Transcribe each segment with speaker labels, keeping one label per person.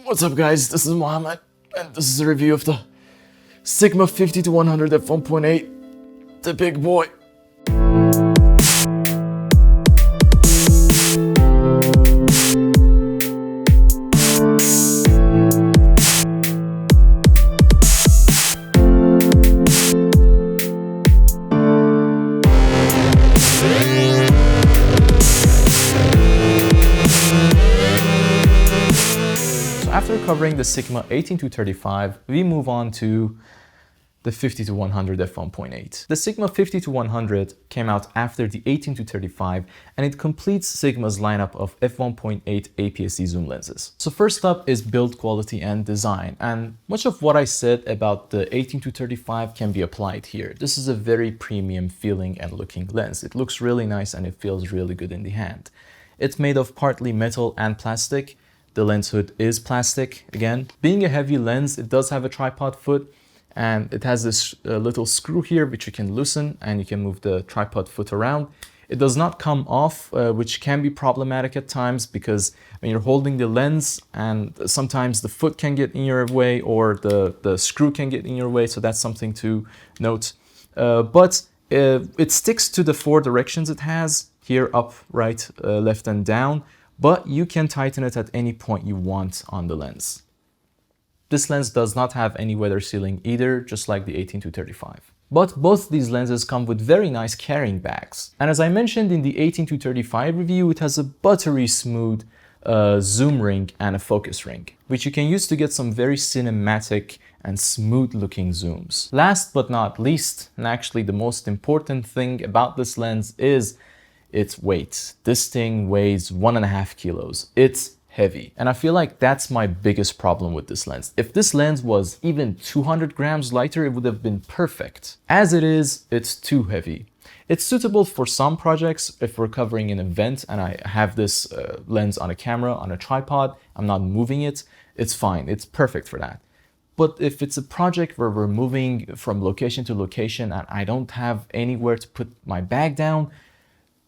Speaker 1: What's up guys, this is Mohammed, and this is a review of the Sigma 50-100 f1.8, the big boy. After covering the Sigma 18-35, we move on to the 50-100 f1.8. The Sigma 50-100 came out after the 18-35, and it completes Sigma's lineup of f1.8 APS-C zoom lenses. So first up is build quality and design, and much of what I said about the 18-35 can be applied here. This is a very premium feeling and looking lens. It looks really nice and it feels really good in the hand. It's made of partly metal and plastic. The lens hood is plastic again. Being a heavy lens, it does have a tripod foot, and it has this little screw here which you can loosen and you can move the tripod foot around. It does not come off, which can be problematic at times because when you're holding the lens and sometimes the foot can get in your way or the screw can get in your way, so that's something to note. But it sticks to the four directions it has, here, up, right, left and down. But you can tighten it at any point you want on the lens. This lens does not have any weather sealing either, just like the 18-35. But both these lenses come with very nice carrying bags. And as I mentioned in the 18-35 review, it has a buttery smooth zoom ring and a focus ring, which you can use to get some very cinematic and smooth looking zooms. Last but not least, and actually the most important thing about this lens is its weight. This thing weighs 1.5 kilos. It's heavy. And I feel like that's my biggest problem with this lens. If this lens was even 200 grams lighter, it would have been perfect. As it is, it's too heavy. It's suitable for some projects. If we're covering an event and I have this lens on a camera, on a tripod, I'm not moving it, it's fine. It's perfect for that. But if it's a project where we're moving from location to location and I don't have anywhere to put my bag down,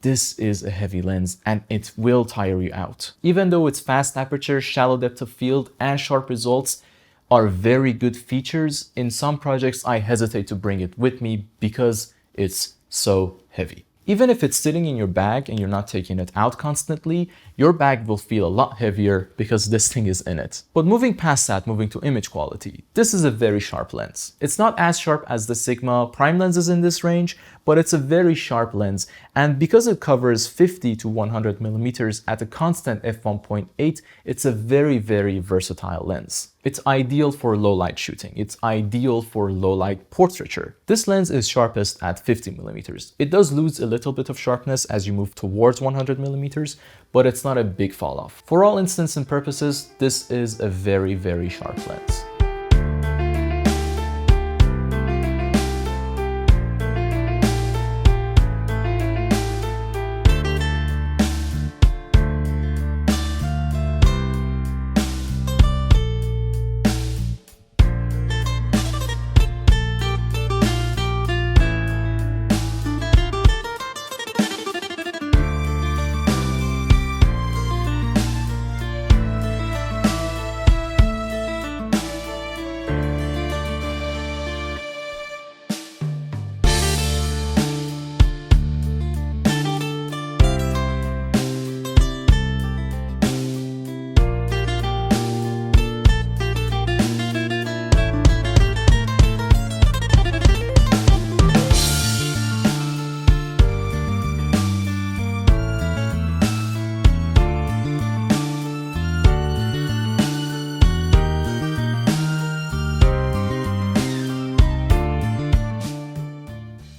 Speaker 1: this is a heavy lens and it will tire you out. Even though its fast aperture, shallow depth of field, and sharp results are very good features, in some projects I hesitate to bring it with me because it's so heavy. Even if it's sitting in your bag and you're not taking it out constantly, your bag will feel a lot heavier because this thing is in it. But moving past that, moving to image quality, this is a very sharp lens. It's not as sharp as the Sigma prime lenses in this range, but it's a very sharp lens. And because it covers 50-100 millimeters at a constant f1.8, it's a very, very versatile lens. It's ideal for low light shooting. It's ideal for low light portraiture. This lens is sharpest at 50 millimeters. It does lose a little bit of sharpness as you move towards 100 millimeters, but it's not a big fall off. For all intents and purposes, this is a very, very sharp lens.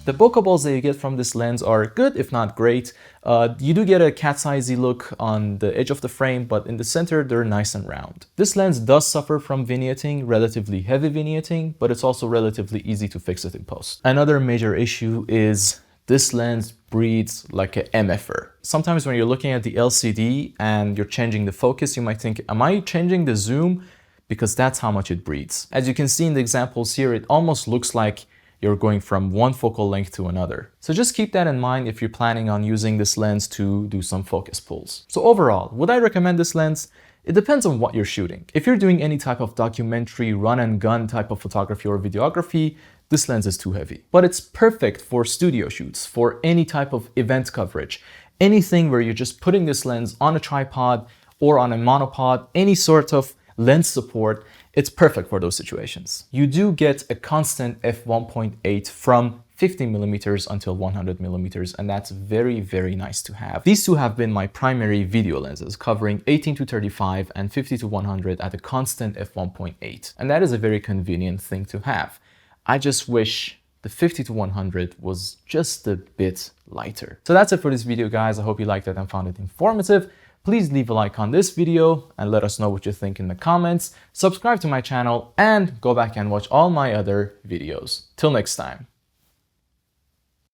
Speaker 1: The bokeh balls that you get from this lens are good, if not great. You do get a cat's eyesy look on the edge of the frame, but in the center, they're nice and round. This lens does suffer from vignetting, relatively heavy vignetting, but it's also relatively easy to fix it in post. Another major issue is this lens breathes like a MFer. Sometimes when you're looking at the LCD and you're changing the focus, you might think, am I changing the zoom? Because that's how much it breathes. As you can see in the examples here, it almost looks like you're going from one focal length to another. So just keep that in mind if you're planning on using this lens to do some focus pulls. So overall, would I recommend this lens? It depends on what you're shooting. If you're doing any type of documentary, run and gun type of photography or videography, this lens is too heavy. But it's perfect for studio shoots, for any type of event coverage, anything where you're just putting this lens on a tripod or on a monopod, any sort of lens support, it's perfect for those situations. You do get a constant f1.8 from 50 millimeters until 100 millimeters, and that's very, very nice to have. These two have been my primary video lenses, covering 18 to 35 and 50 to 100 at a constant f1.8. And that is a very convenient thing to have. I just wish the 50 to 100 was just a bit lighter. So that's it for this video, guys. I hope you liked it and found it informative. Please leave a like on this video and let us know what you think in the comments. Subscribe to my channel and go back and watch all my other videos. Till next time.